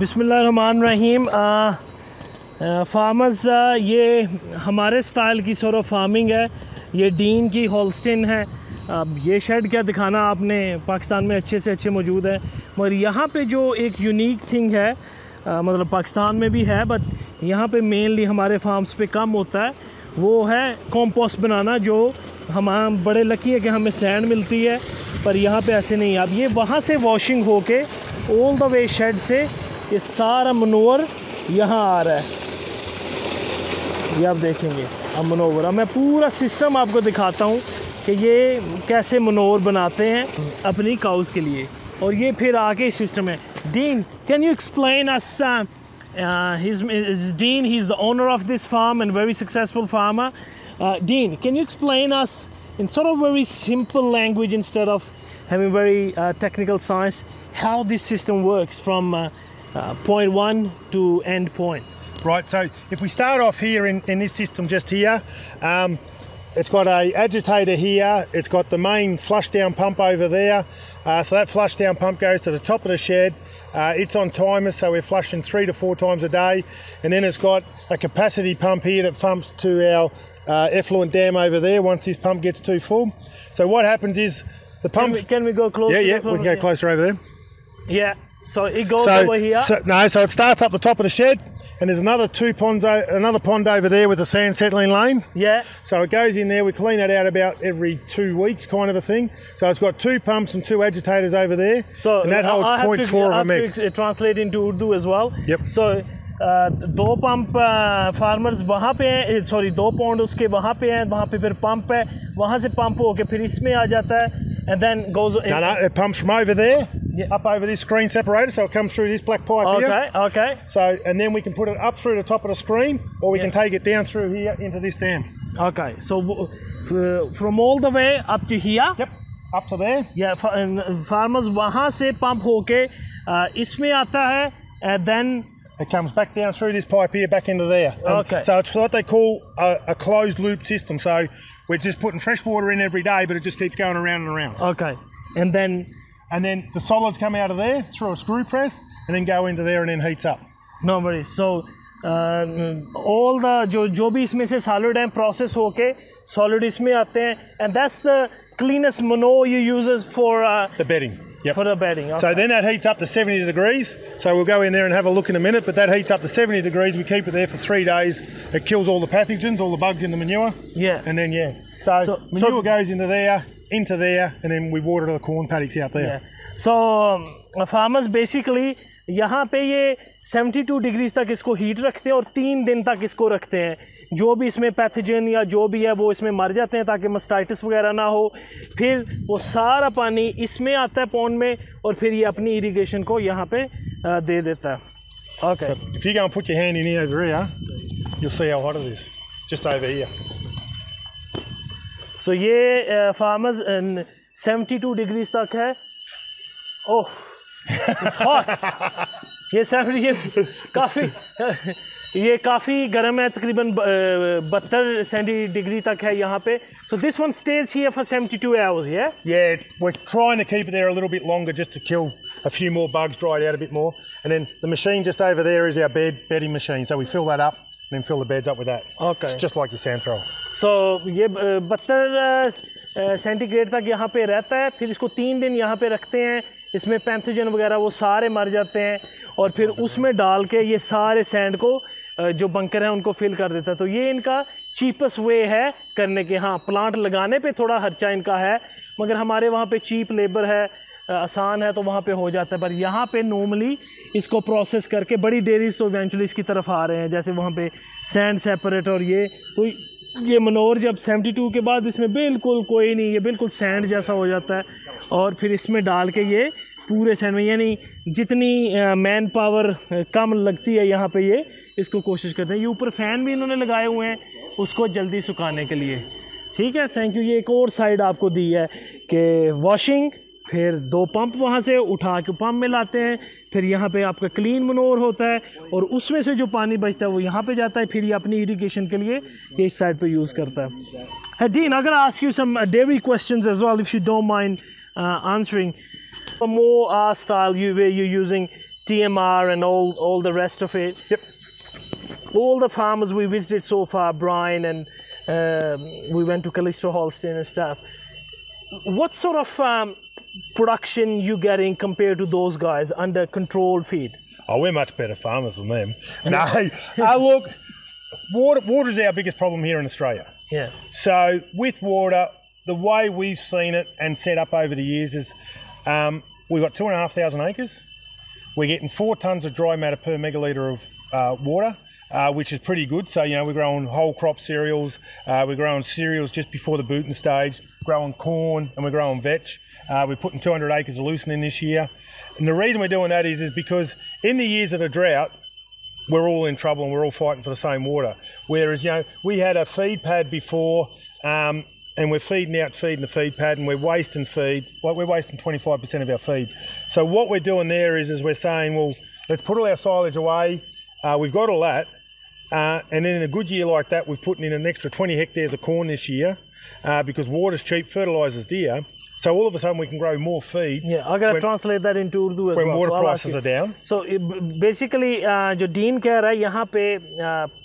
بسم اللہ الرحمن الرحیم. فارمرز یہ ہمارے سٹائل کی سورو فارمنگ ہے. یہ ڈین کی ہولسٹن ہے. یہ شیڈ کیا دکھانا آپ نے پاکستان میں اچھے سے اچھے موجود ہے, مگر یہاں پہ جو ایک یونیک تھنگ ہے, مطلب پاکستان میں بھی ہے بٹ یہاں پہ مینلی ہمارے فارمز پہ کم ہوتا ہے, وہ ہے کمپوسٹ بنانا. جو ہم بڑے لکی ہے کہ ہمیں سینڈ ملتی ہے, پر یہاں پہ ایسے نہیں. اب یہ وہاں سے واشنگ ہو کے آل دا وے شیڈ سے یہ سارا منور یہاں آ رہا ہے. یہ آپ دیکھیں گے اب منور. اب میں پورا سسٹم آپ کو دکھاتا ہوں کہ یہ کیسے منور بناتے ہیں اپنی کاؤز کے لیے, اور یہ پھر آگے سسٹم ہے. Dean, can you explain us, Dean, he's the owner of this farm and very successful farmer. Dean, can you explain us in sort of very simple language instead of having very technical science how this system works from point one to end point? Right, so if we start off here in this system just here, it's got a agitator here, it's got the main flush down pump over there, so that flush down pump goes to the top of the shed. It's on timers, so we're flushing 3 to 4 times a day, and then it's got a capacity pump here that pumps to our effluent dam over there once this pump gets too full. So what happens is the pump... Can we go closer? Yeah, we can go closer over there. Yeah, so it goes over here? So it starts up the top of the shed, and there's another pond over there with a sand settling lane. Yeah. So it goes in there, we clean that out about every 2 weeks kind of a thing. So it's got 2 pumps and 2 agitators over there. So and that holds 0.4 of a meg. I have to translate into Urdu as well. Yep. So 2 pump farmers وہاں پہ ہیں, sorry 2 pound اس کے وہاں پہ ہیں, وہاں پہ پھر پمپ ہے, وہاں سے پمپ ہو کے پھر اس میں آ جاتا ہے, and then goes... No, it pumps from over there, up over this screen separator, so it comes through this black pipe here. Okay. So, and then we can put it up through the top of the screen, or we can take it down through here into this dam. Okay, so from all the way up to here? Yep, up to there. Yeah, farmers وہاں سے pump ہو کے اس میں آتا ہے, and then... It comes back down through this pipe here, back into there. Okay. So it's what they call a closed loop system. So we're just putting fresh water in every day, but it just keeps going around and around. Okay. And then the solids come out of there through a screw press and then go into there and then heats up. No worries. So all the جو بھی اس میں سے solid ہیں process ہو کے solid اس میں آتے ہیں, and that's the cleanest manure you use for the bedding. Yep. For the bedding. Okay. So then that heats up to 70 degrees. So we'll go in there and have a look in a minute, but that heats up to 70 degrees. We keep it there for 3 days. It kills all the pathogens, all the bugs in the manure. Yeah. And then, So manure goes into there, and then we water the corn paddocks out there. Yeah. So farmers basically یہاں پہ یہ 72 degrees تک اس کو heat رکھتے ہیں اور 3 دن تک اس کو رکھتے ہیں. جو بھی اس میں پیتھوجن یا جو بھی ہے وہ اس میں مر جاتے ہیں تاکہ مسٹائٹس وغیرہ نہ ہو. پھر وہ سارا پانی اس میں آتا ہے پونڈ میں, اور پھر یہ اپنی اریگیشن کو یہاں پہ دے دیتا ہے. Okay. So if you go and put your hand in here over here, you'll see how hot it is. Just over here. So یہ فارمرز 72 ڈگریز تک ہے. اوہ It's hot. یہ کافی گرم ہے, تقریباً 72 ڈگری تک ہے یہاں پہ. So this one stays here for 72 hours, yeah? Yeah, we're trying to keep it there a little bit longer just to kill a few more bugs, dry it out a bit more. And then the machine just over there is our bedding machine. So we fill that up and then fill the beds up with that. Okay. It's just like the sand thrower. So یہ 72 centi grade تک یہاں پہ رہتا ہے. پھر اس کو 3 دن یہاں پہ رکھتے ہیں, اس میں پینتھوجن وغیرہ وہ سارے مر جاتے ہیں, اور پھر اس میں ڈال کے یہ سارے سینڈ کو جو بنکر ہیں ان کو فل کر دیتا ہے. تو یہ ان کا چیپسٹ وے ہے کرنے کے. ہاں, پلانٹ لگانے پہ تھوڑا خرچہ ان کا ہے, مگر ہمارے وہاں پہ چیپ لیبر ہے, آسان ہے, تو وہاں پہ ہو جاتا ہے. پر یہاں پہ نارملی اس کو پروسیس کر کے بڑی ڈیریز تو ایونچولی اس کی طرف آ رہے ہیں, جیسے وہاں پہ سینڈ سیپریٹ, اور تو یہ منور جب 72 کے بعد اس میں بالکل کوئی نہیں, یہ بالکل سینڈ جیسا ہو جاتا ہے, اور پھر اس میں ڈال کے یہ پورے سینڈ میں, یعنی جتنی مین پاور کم لگتی ہے یہاں پہ یہ اس کو کوشش کرتے ہیں. یہ اوپر فین بھی انہوں نے لگائے ہوئے ہیں اس کو جلدی سکھانے کے لیے. ٹھیک ہے, تھینک یو. یہ ایک اور سائڈ آپ کو دی ہے کہ واشنگ, پھر 2 پمپ وہاں سے اٹھا کے پمپ میں لاتے ہیں, پھر یہاں پہ آپ کا کلین منور ہوتا ہے, اور اس میں سے جو پانی بچتا ہے وہ یہاں پہ جاتا ہے, پھر یہ اپنی اریگیشن کے لیے یہ اس سائڈ پہ یوز کرتا ہے. Dean, I'm going to ask you some dairy questions as well, if you don't mind answering. More style where you're using TMR and all the rest of it. Yep. All the farmers we visited so far, Brian, and we went to Callisto Holstein and stuff. What sort of production you getting compared to those guys under controlled feed? Oh, we're much better farmers than them. No, look, water is our biggest problem here in Australia. Yeah. So with water, the way we've seen it and set up over the years is we've got 2,500 acres. We're getting 4 tonnes of dry matter per megalitre of water, which is pretty good. So, you know, we're growing whole crop cereals. We're growing cereals just before the booting stage, growing corn, and we're growing vetch. We're putting 200 acres of lucerne in this year. And the reason we're doing that is because in the years of a drought, we're all in trouble and we're all fighting for the same water. Whereas, you know, we had a feed pad before, and we're feeding the feed pad, and we're wasting feed. Like, we're wasting 25% of our feed. So what we're doing there is we're saying, well, let's put all our silage away. We've got all that. And then in a good year like that, we've put in an extra 20 hectares of corn this year because water's cheap, fertiliser's dear. So all of a sudden we can grow more feed. Yeah, I'm going to translate that into Urdu as when well. When water prices are down. So basically, जो dean कह रहा है यहाँ पे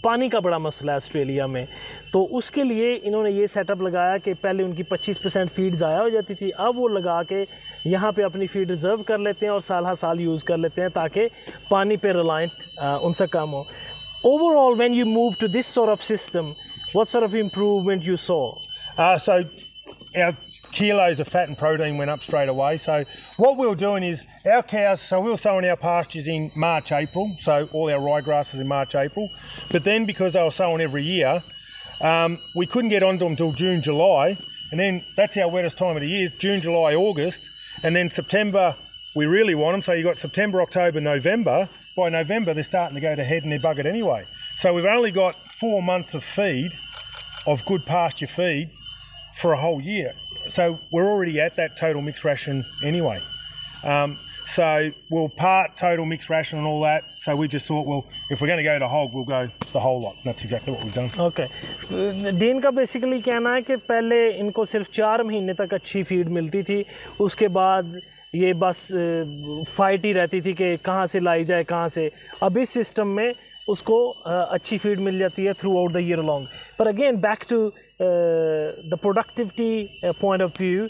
पानी का बड़ा मसला है ऑस्ट्रेलिया में, तो उसके लिए इन्होंने ये सेटअप लगाया कि पहले उनकी 25% फीड ज़ाया हो जाती थी, अब वो लगा के यहाँ पे अपनी फीड रिजर्व कर लेते हैं और साल हर साल यूज़ कर लेते हैं ताकि पानी पे रिलायंट उनसे कम हो. Overall, when you moved to this sort of system, what sort of improvement you saw? So our kilos of fat and protein went up straight away. So what we were doing is our cows, so we were sowing our pastures in March, April, so all our ryegrasses in March, April. But then because they were sowing every year, we couldn't get onto them until June, July. And then that's our wettest time of the year, June, July, August. And then September, we really want them. So you got September, October, November. By November, they're starting to go to head and they're buggered anyway. So we've only got 4 months of feed, of good pasture feed, for a whole year. So we're already at that total mixed ration anyway. So we'll part total mixed ration and all that. So we just thought, well, if we're going to go to hog, we'll go the whole lot. And that's exactly what we've done. Okay. Dean का basically कहना है कि पहले इनको सिर्फ 4 महीने तक अच्छी फीड मिलती थी, उसके बाद ये बस फाइट ही रहती थी कि कहाँ से लाई जाए कहाँ से. अब इस सिस्टम में उसको अच्छी फीड मिल जाती है throughout the year long. पर again back to the productivity point of view,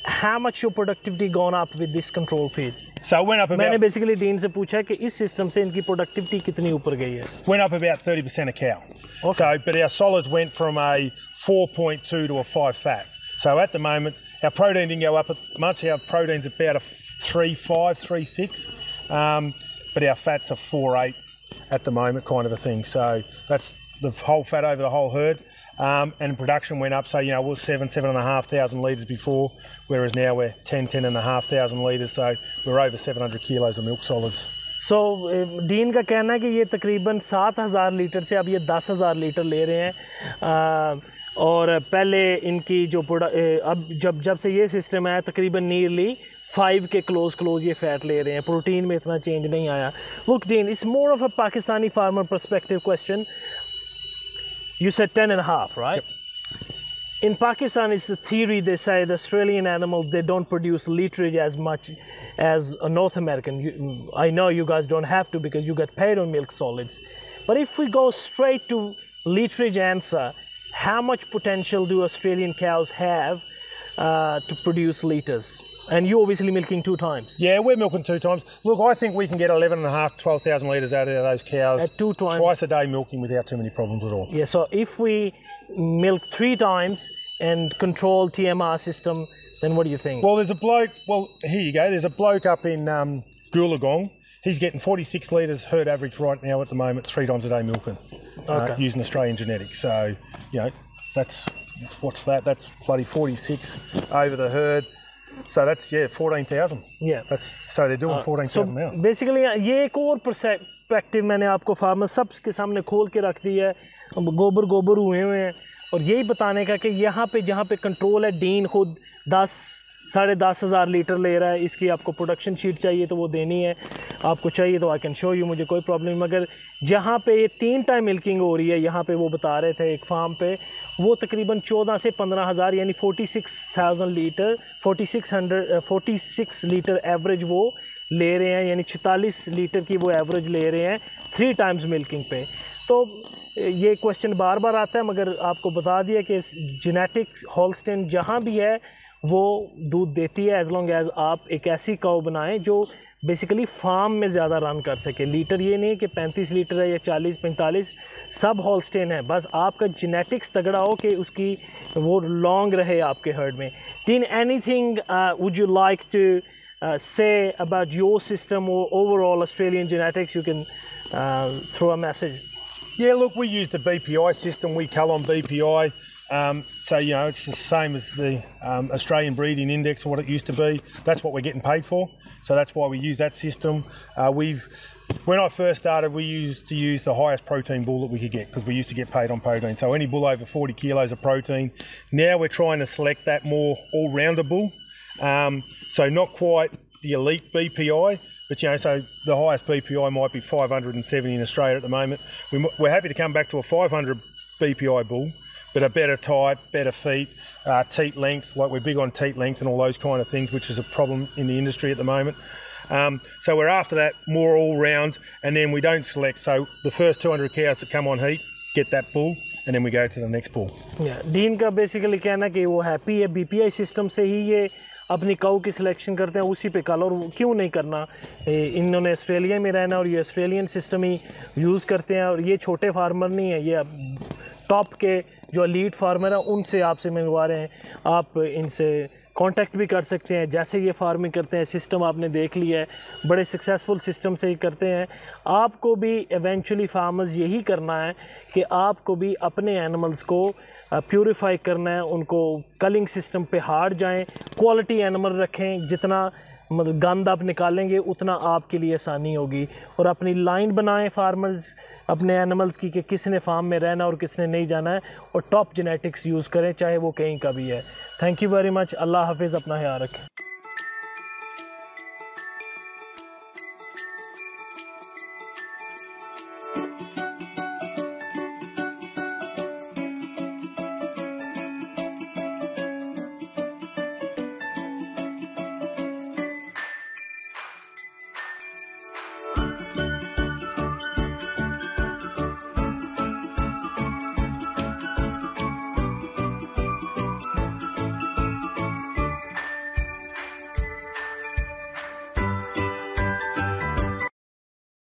how much your productivity gone up with this control feed? So it went up about... मैंने basically डीन से पूछा कि इस system से इनकी productivity कितनी ऊपर गई है? Went up about 30% a cow. Okay. So, but our solids went from a 4.2 to a 5 fat. So at the moment, our protein didn't go up much. Our protein's about a 3.5, 3.6. But our fats are 4.8 at the moment, kind of a thing. So that's the whole fat over the whole herd. And production went up, so you know, we were 7,500 litres before, whereas now we're 10,500 litres, so we're over 700 kilos of milk solids. So dean का कहना है कि ये तकरीबन 7,000 litre से अब ये 10,000 litre ले रहे हैं, और पहले इनकी जो अब जब से ये सिस्टम आया तकरीबन नियरली 5 के क्लोज ये फैट ले रहे हैं. प्रोटीन में इतना चेंज नहीं आया. Look, Dean, it's more of a Pakistani farmer perspective question. You said 10.5, right? Yep. In Pakistan, it's the theory, they say the Australian animals, they don't produce literage as much as a North American. I know you guys don't have to because you get paid on milk solids. But if we go straight to literage answer, how much potential do Australian cows have to produce litres? And you obviously milking 2 times. Yeah, we're milking 2 times. Look, I think we can get 11.5, 12,000 litres out of those cows. At 2 times. Twice a day milking without too many problems at all. Yeah, so if we milk 3 times and control TMR system, then what do you think? Well, there's a bloke, here you go. There's a bloke up in Goolagong. He's getting 46 litres herd average right now at the moment, 3 times a day milking, using Australian genetics. So, you know, that's, what's that? That's bloody 46 over the herd. So that's 14,000. Yeah. So they're doing 14,000 now. So basically ये एक और perspective मैंने आपको farmer सब के सामने खोल के रख दी है, गोबर हुए हैं, और यही बताने का कि यहाँ पे जहाँ पे कंट्रोल है, डीन खुद 10,000-10,500 लीटर ले रहा है. इसकी आपको प्रोडक्शन शीट चाहिए तो वो देनी है, आपको चाहिए तो आई कैन शो यू, मुझे कोई प्रॉब्लम. मगर जहाँ पे ये 3 टाइम मिल्किंग हो रही है, यहाँ पे वो बता रहे थे एक फार्म पे, वो तकरीबन 14 से 15,000 यानी 46,000 लीटर 46 लीटर एवरेज वो لے رہے ہیں, یعنی 46 لیٹر کی وہ ایوریج لے رہے ہیں 3 ٹائمز ملکنگ پہ. تو یہ کوشچن بار بار آتا ہے, مگر آپ کو بتا دیا کہ جینیٹک ہولسٹین جہاں بھی ہے وہ دودھ دیتی ہے, ایز لانگ ایز آپ ایک ایسی کاؤ بنائیں جو بیسیکلی فارم میں زیادہ رن کر سکے. لیٹر یہ نہیں کہ 35 لیٹر ہے یا 40-45, سب ہولسٹین ہے, بس آپ کا جینیٹکس تگڑا ہو کہ اس کی وہ لانگ رہے آپ کے ہرڈ میں. Then anything would you like to say about your system or overall Australian genetics? You can throw a message. Yeah, look, we use the BPI system. We cull on BPI. So, you know, it's the same as the Australian Breeding Index or what it used to be. That's what we're getting paid for. So that's why we use that system. When I first started, we used to use the highest protein bull that we could get because we used to get paid on protein. So any bull over 40 kilos of protein. Now we're trying to select that more all-rounder bull. So not quite the elite BPI, but, you know, so the highest BPI might be 570 in Australia at the moment. We're happy to come back to a 500 BPI bull, but a better type, better feet, teat length. Like, we're big on teat length and all those kind of things, which is a problem in the industry at the moment. So we're after that more all round, and then we don't select. So the first 200 cows that come on heat get that bull, and then we go to the next bull. Yeah, dean का basically कहना कि वो happy है BPI system से ही ये अपनी काऊ की selection करते हैं, उसी पे कल, और क्यों नहीं करना. इन्होंने ऑस्ट्रेलिया में रहना और ये ऑस्ट्रेलियन सिस्टम ही यूज़ करते हैं. और ये छोटे फार्मर नहीं है, ये टॉप के जो लीड फार्मर हैं उनसे आपसे मंगवा रहे हैं. आप इनसे कांटेक्ट भी कर सकते हैं. जैसे ये फार्मिंग करते हैं, सिस्टम आपने देख लिया है, बड़े सक्सेसफुल सिस्टम से ही करते हैं. आपको भी इवेंचुअली फार्मर्स यही करना है कि आपको भी अपने एनिमल्स को प्यूरिफाई करना है, उनको कलिंग सिस्टम पे हार्ड जाएं, क्वालिटी एनिमल रखें. जितना मतलब गंद आप निकालेंगे उतना आपके लिए आसानी होगी. और अपनी लाइन बनाएं फार्मर्स अपने एनिमल्स की कि किसने फार्म में रहना और किसने नहीं जाना है, और टॉप जेनेटिक्स यूज़ करें चाहे वो कहीं का भी है. Thank you very much. अल्लाह हाफिज़. अपना ख्याल रखें.